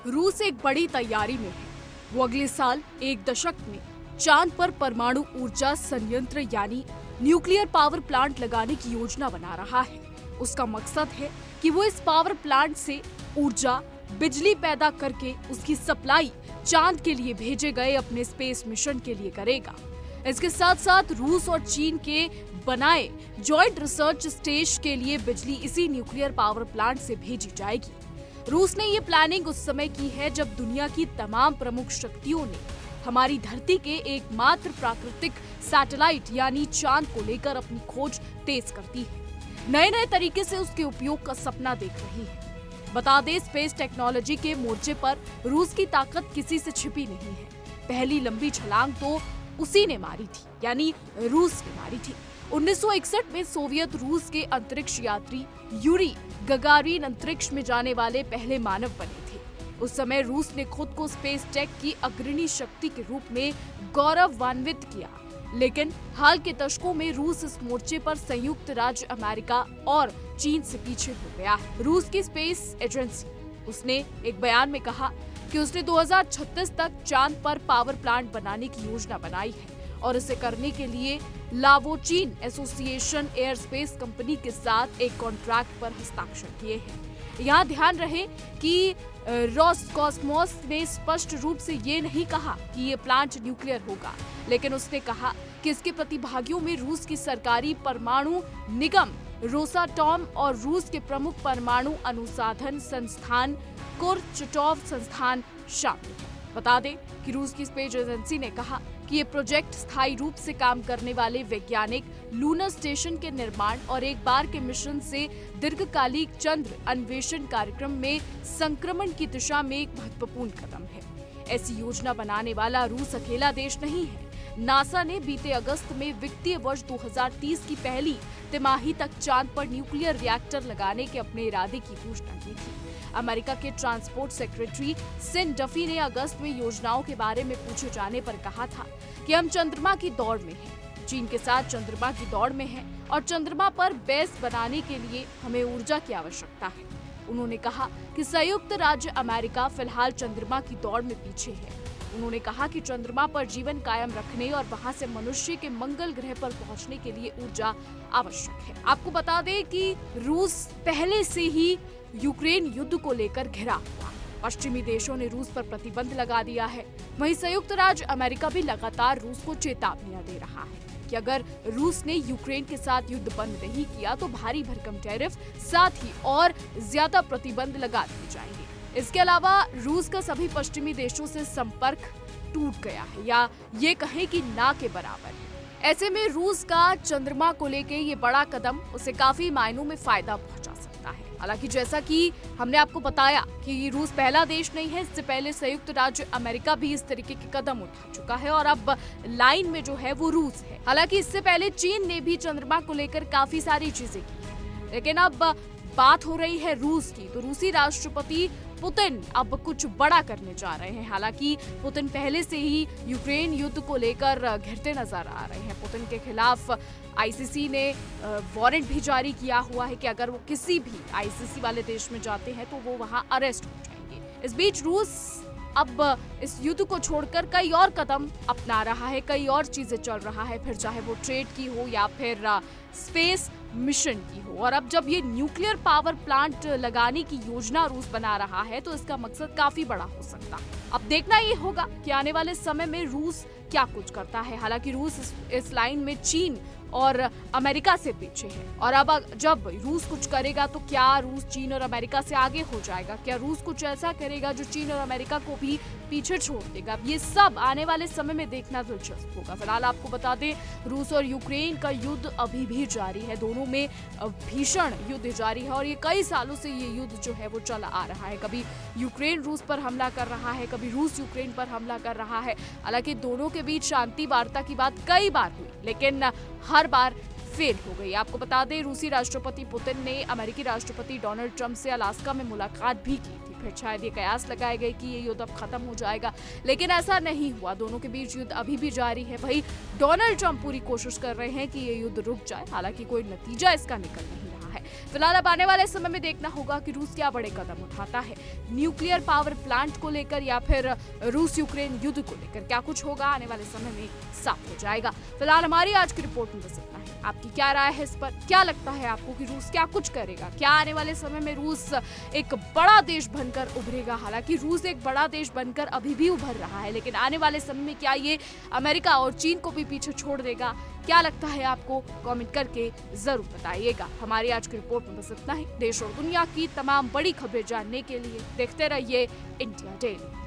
रूस एक बड़ी तैयारी में है। वो अगले साल एक दशक में चांद पर परमाणु ऊर्जा संयंत्र यानी न्यूक्लियर पावर प्लांट लगाने की योजना बना रहा है। उसका मकसद है कि वो इस पावर प्लांट से ऊर्जा बिजली पैदा करके उसकी सप्लाई चांद के लिए भेजे गए अपने स्पेस मिशन के लिए करेगा। इसके साथ साथ रूस और चीन के बनाए जॉइंट रिसर्च स्टेशन के लिए बिजली इसी न्यूक्लियर पावर प्लांट से भेजी जाएगी। रूस ने ये प्लानिंग उस समय की है जब दुनिया की तमाम प्रमुख शक्तियों ने हमारी धरती के एकमात्र प्राकृतिक सैटेलाइट यानी चांद को लेकर अपनी खोज तेज कर दी है। नए नए तरीके से उसके उपयोग का सपना देख रही है। बता दें, स्पेस टेक्नोलॉजी के मोर्चे पर रूस की ताकत किसी से छिपी नहीं है। पहली लंबी छलांग तो उसी ने मारी थी, यानी रूस ने मारी थी। 1961 में सोवियत रूस के अंतरिक्ष यात्री यूरी गगारिन अंतरिक्ष में जाने वाले पहले मानव बने थे। उस समय रूस ने खुद को स्पेस टेक की अग्रणी शक्ति के रूप में गौरवान्वित किया, लेकिन हाल के दशकों में रूस इस मोर्चे पर संयुक्त राज्य अमेरिका और चीन से पीछे हो गया है। रूस की स्पेस एजेंसी उसने एक बयान में कहा कि उसने 2036 तक चांद पर पावर प्लांट बनाने की योजना बनाई है और इसे करने के लिए लावोचीन एसोसिएशन एयरस्पेस कंपनी के साथ एक कॉन्ट्रैक्ट पर हस्ताक्षर किए हैं। यहाँ ध्यान रहे कि रोसकॉस्मोस ने स्पष्ट रूप से ये नहीं कहा कि ये प्लांट न्यूक्लियर होगा, लेकिन उसने कहा कि इसके प्रतिभागियों में रूस की सरकारी परमाणु निगम रोसाटॉम और रूस के प्रमुख परमाणु अनुसंधान संस्थान कुर्चटॉव संस्थान शामिल है। बता दें कि रूस की स्पेस एजेंसी ने कहा कि ये प्रोजेक्ट स्थायी रूप से काम करने वाले वैज्ञानिक लूनर स्टेशन के निर्माण और एक बार के मिशन से दीर्घकालिक चंद्र अन्वेषण कार्यक्रम में संक्रमण की दिशा में एक महत्वपूर्ण कदम है। ऐसी योजना बनाने वाला रूस अकेला देश नहीं है। नासा ने बीते अगस्त में वित्तीय वर्ष 2030 की पहली तिमाही तक चांद पर न्यूक्लियर रिएक्टर लगाने के अपने इरादे की घोषणा की थी। अमेरिका के ट्रांसपोर्ट सेक्रेटरी सिन डफी ने अगस्त में योजनाओं के बारे में पूछे जाने पर कहा था कि हम चंद्रमा की दौड़ में हैं, चीन के साथ चंद्रमा की दौड़ में हैं और चंद्रमा पर बेस बनाने के लिए हमें ऊर्जा की आवश्यकता है। उन्होंने कहा कि संयुक्त राज्य अमेरिका फिलहाल चंद्रमा की दौड़ में पीछे है। उन्होंने कहा कि चंद्रमा पर जीवन कायम रखने और वहां से मनुष्य के मंगल ग्रह पर पहुंचने के लिए ऊर्जा आवश्यक है। आपको बता दें कि रूस पहले से ही यूक्रेन युद्ध को लेकर घिरा हुआ। पश्चिमी देशों ने रूस पर प्रतिबंध लगा दिया है। वहीं संयुक्त राज्य अमेरिका भी लगातार रूस को चेतावनियां दे रहा है कि अगर रूस ने यूक्रेन के साथ युद्ध बंद नहीं किया तो भारी भरकम टैरिफ साथ ही और ज्यादा प्रतिबंध लगा दिए जाएंगे। इसके अलावा रूस का सभी पश्चिमी देशों से संपर्क टूट गया है या ये कहे कि ना के बराबर है। ऐसे में रूस का चंद्रमा को लेके ये बड़ा कदम उसे काफी मायनों में फायदा पहुंचा सकता है। हालांकि जैसा कि हमने आपको बताया कि रूस पहला देश नहीं है, इससे पहले संयुक्त राज्य अमेरिका भी इस तरीके के कदम उठा चुका है और अब लाइन में जो है वो रूस है। हालांकि इससे पहले चीन ने भी चंद्रमा को लेकर काफी सारी चीजें की, लेकिन अब बात हो रही है रूस की, तो रूसी राष्ट्रपति पुतिन अब कुछ बड़ा करने जा रहे हैं। हालांकि पुतिन पहले से ही यूक्रेन युद्ध को लेकर घिरते नजर आ रहे हैं। पुतिन के खिलाफ आईसीसी ने वारंट भी जारी किया हुआ है कि अगर वो किसी भी आईसीसी वाले देश में जाते हैं तो वो वहां अरेस्ट हो जाएंगे। इस बीच रूस अब इस युद्ध को छोड़कर कई और कदम अपना रहा है, कई और चीजें चल रहा है, फिर चाहे वो ट्रेड की हो या फिर स्पेस मिशन की हो। और अब जब ये न्यूक्लियर पावर प्लांट लगाने की योजना रूस बना रहा है तो इसका मकसद काफी बड़ा हो सकता है। अब देखना ये होगा कि आने वाले समय में रूस क्या कुछ करता है। हालांकि रूस इस लाइन में चीन और अमेरिका से पीछे है और अब जब रूस कुछ करेगा तो क्या रूस चीन और अमेरिका से आगे हो जाएगा? क्या रूस कुछ ऐसा करेगा जो चीन और अमेरिका को भी पीछे छोड़ देगा? ये सब आने वाले समय में देखना दिलचस्प होगा। फिलहाल आपको बता दें, रूस और यूक्रेन का युद्ध अभी भी जारी है। दोनों में भीषण युद्ध जारी है और ये कई सालों से ये युद्ध जो है वो चला आ रहा है। कभी यूक्रेन रूस पर हमला कर रहा है, कभी रूस यूक्रेन पर हमला कर रहा है। हालांकि दोनों के बीच शांति वार्ता की बात कई बार हुई, लेकिन हर बार फेल हो गई। आपको बता दें, रूसी राष्ट्रपति पुतिन ने अमेरिकी राष्ट्रपति डोनाल्ड ट्रंप से अलास्का में मुलाकात भी की थी। फिर शायद ये कयास लगाए गए कि ये युद्ध अब खत्म हो जाएगा, लेकिन ऐसा नहीं हुआ। दोनों के बीच युद्ध अभी भी जारी है। वही डोनाल्ड ट्रंप पूरी कोशिश कर रहे हैं कि ये युद्ध रुक जाए। हालांकि कोई नतीजा इसका निकल नहीं रहा है। है। फिलहाल अब आने वाले समय में देखना होगा कि रूस क्या बड़े कदम उठाता है, न्यूक्लियर पावर प्लांट को लेकर या फिर रूस यूक्रेन युद्ध को लेकर क्या कुछ होगा आने वाले समय में साफ हो जाएगा। फिलहाल हमारी आज की रिपोर्ट में बस इतना है। आपकी क्या राय है इस पर? क्या लगता है आपको कि रूस क्या कुछ करेगा? क्या आने वाले समय में रूस एक बड़ा देश बनकर उभरेगा? हालांकि रूस एक बड़ा देश बनकर अभी भी उभर रहा है, लेकिन आने वाले समय में क्या ये अमेरिका और चीन को भी पीछे छोड़ देगा? क्या लगता है आपको? कमेंट करके जरूर बताइएगा। हमारी आज की रिपोर्ट में बस इतना ही। देश और दुनिया की तमाम बड़ी खबरें जानने के लिए देखते रहिए इंडिया डेली।